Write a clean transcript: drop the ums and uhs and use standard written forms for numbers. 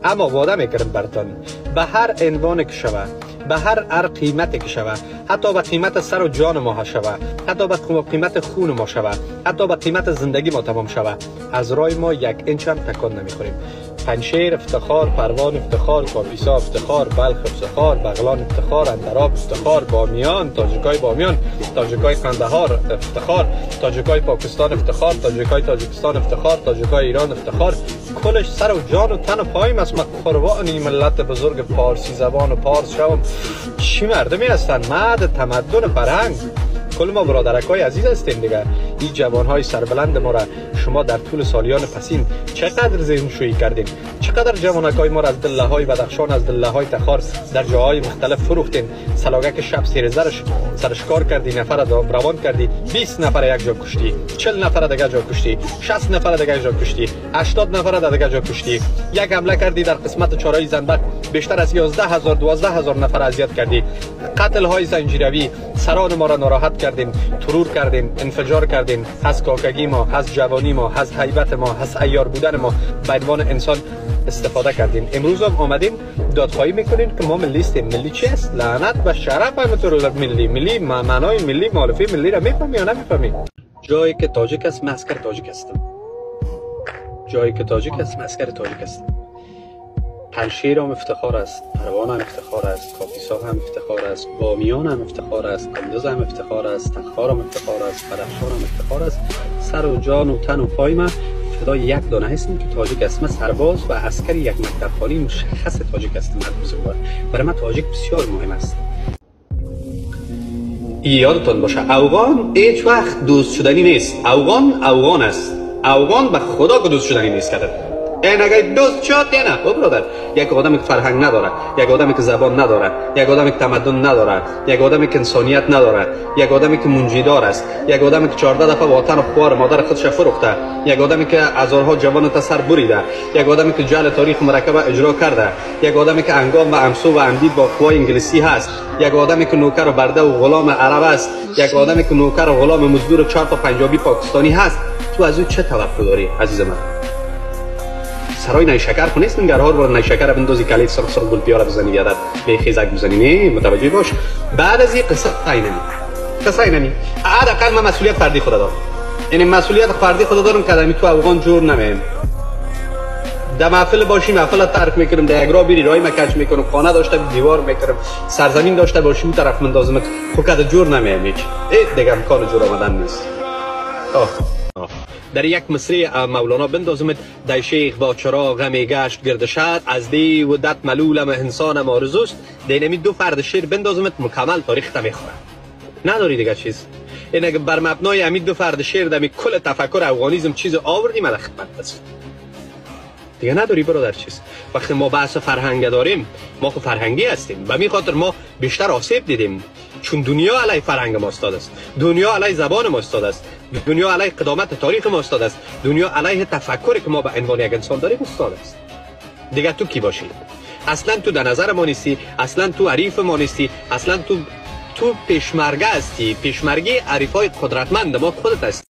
اما وعده میکردم برتان به هر عنوان که شوه، به هر قیمتی که شوه، حتی به قیمت سر و جان ما شوه، حتی به قیمت خون ما شوه، حتی به قیمت زندگی ما تمام شوه، از رای ما یک انچ هم تکان نمیخوریم. پنجشیر افتخار، پروان افتخار، کاپیسا افتخار، بلخ افتخار، بغلان افتخار، اندراب افتخار، بامیان، تاجیکای بامیان، تاجیکای قندهار افتخار، تاجیکای پاکستان افتخار، تاجیکای تاجیکستان افتخار، تاجیکای ایران افتخار. کلش سر و جان و تن و پایم است. من قربان این ملت بزرگ پارسی زبان و پارس شوم. چی مردمی هستن؟ مرد تمدن فرهنگ. کل ما برادرکای عزیز هستیم دیگه. این جوانهای سربلند ما را شما در طول سالیان پسین چقدر ذهن شویی کردین، چقدر جوانکای ما را از دله‌های بدخشان، از دله‌های تخار در جاهای مختلف فروختین. سلاگک شب سیرزرش سرشکار کردی، نفر روان کردی، 20 نفر یک جا کشتی، 40 نفر دیگه جا کشتی، 60 نفر دیگه جا کشتی، 80 نفر دیگه جا کشتی. یک حمله کردی در قسمت چهارراه زنبق، بیشتر از 11000 12000 نفر اذیت کردی. قتل های زنجیروی سران ما را ناراحت کردین، ترور کردین، انفجار کردین. از کاکگی ما، از جوانی ما، از هیبت ما، از عیار بودن ما به عنوان انسان استفاده کردین. امروز هم آمدین دادخواهی میکنین که ما ملی هستیم. ملی چی است؟ لعنت به شرف همتون. ملی معنای ملی مالفی ملی را میفهمی یا نمیفهمی؟ جایی که تاجیک است مسکر تاجیک هستم. جایی که تاجیک است مسکر تاجیک هستم. پنجشیر هم افتخار است، پروان هم افتخار است، کاپیسا هم افتخار است، بامیان هم افتخار است، کندز هم افتخار است، تخار هم افتخار است، بدخشان هم افتخار است. سر و جان و تن و پای من فدای یک دانه هستم که تاجیک است. من سرباز و عسکر یک مکتب خالی مشخص تاجیک هستم. برای من تاجیک بسیار مهم است. یادتون باشه افغان هیچ وقت دوست شدنی نیست. افغان است. افغان به خدا که دوست شدنی نیست کرده. این اگر دوست شد یا نه برادر، یک آدمی که فرهنگ نداره، یک آدمی که زبان نداره، یک آدمی که تمدن نداره، یک آدمی که انسانیت نداره، یک آدمی که منجیدار است، یک آدمی که 14 دفعه وطن و خوار مادر خودش فروخته، یک آدمی که هزارها جوان تا سر بریده، یک آدمی که جعل تاریخ مرکب اجرا کرده، یک آدمی که انگام و امسو و اندید با قوای انگلیسی هست، یک آدمی که نوکر و برده و غلام عرب است، یک آدمی که نوکر و غلام مزدور 4 تا پنجابی پاکستانی هست. تو از او چه توقع داری عزیز من؟ سرای نیشکر خو نیست نگرهار بار نیشکر بندازی کلیت سرخ سرخ گل پیاره بزنی یادت به خیزک بزنی. نه متوجه باش. بعد از این قصه اینمی حداقل من مسئولیت فردی خود دارم. یعنی مسئولیت فردی خود دارم که در تو افغان جور نمیم. در محفل باشی محفل ترک میکنم، در یک راه بری راهی مکج میکنم، خانه داشته دیوار میکنم، سرزمین داشته باشی اون طرف مندازم خو کده جور نمیم. هیچ دیگه امکان جور آمدن نیست. در یک مصرع مولانا بندازمت در شیخ با چراغ غمی گشت گرد شهر از دی و دت ملولم انسانم آرزوست. دینمی دو فرد شعر بندازمت مکمل تاریخ تا میخوره. نداری دیگه چیز. این اگه بر مبنای امید دو فرد شعر دمی کل تفکر افغانیسم چیز آوردی من خدمت بس دیگه نداری برادر چیز. وقتی ما بحث فرهنگ داریم ما خو فرهنگی هستیم. به می خاطر ما بیشتر آسیب دیدیم چون دنیا علی فرهنگ ما استاد است، دنیا علی زبان ما استاد است، دنیا علی قدامت تاریخ ما استاد است، دنیا علیه تفکری که ما به عنوان یک انسان داریم استاد است. دیگه تو کی باشی؟ اصلا تو در نظر ما نیستی، اصلا تو عریف ما نیستی، اصلا تو پیشمرگه هستی. پیشمرگی عریفای قدرتمند ما خودت هستی.